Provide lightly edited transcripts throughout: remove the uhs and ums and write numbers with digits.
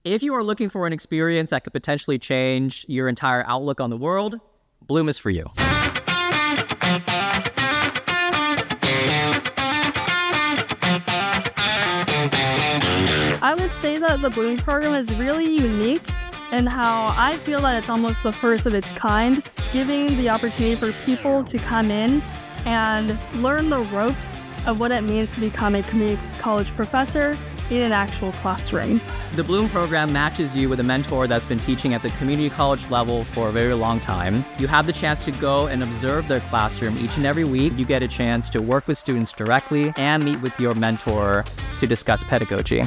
If you are looking for an experience that could potentially change your entire outlook on the world, B.L.O.O.M is for you. I would say that the B.L.O.O.M program is really unique in how I feel that it's almost the first of its kind, giving the opportunity for people to come in and learn the ropes of what it means to become a community college professor in an actual classroom. The B.L.O.O.M program matches you with a mentor that's been teaching at the community college level for a very long time. You have the chance to go and observe their classroom each and every week. You get a chance to work with students directly and meet with your mentor to discuss pedagogy.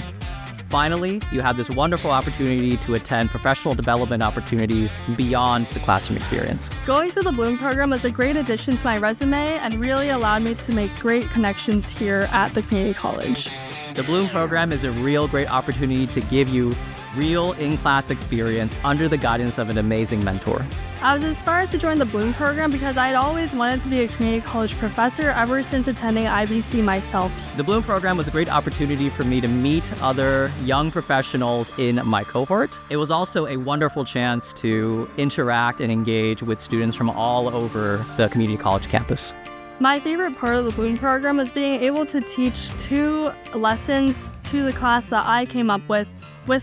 Finally, you have this wonderful opportunity to attend professional development opportunities beyond the classroom experience. Going through the B.L.O.O.M program was a great addition to my resume and really allowed me to make great connections here at the community college. The B.L.O.O.M program is a real great opportunity to give you real in-class experience under the guidance of an amazing mentor. I was inspired to join the B.L.O.O.M program because I had always wanted to be a community college professor ever since attending IBC myself. The B.L.O.O.M program was a great opportunity for me to meet other young professionals in my cohort. It was also a wonderful chance to interact and engage with students from all over the community college campus. My favorite part of the B.L.O.O.M program was being able to teach 2 lessons to the class that I came up with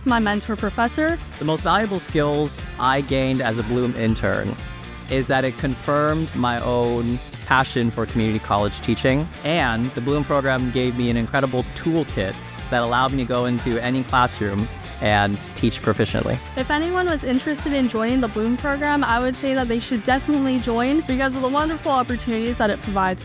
my mentor professor. The most valuable skills I gained as a B.L.O.O.M intern is that it confirmed my own passion for community college teaching, and the B.L.O.O.M program gave me an incredible toolkit that allowed me to go into any classroom and teach proficiently. If anyone was interested in joining the B.L.O.O.M program, I would say that they should definitely join because of the wonderful opportunities that it provides.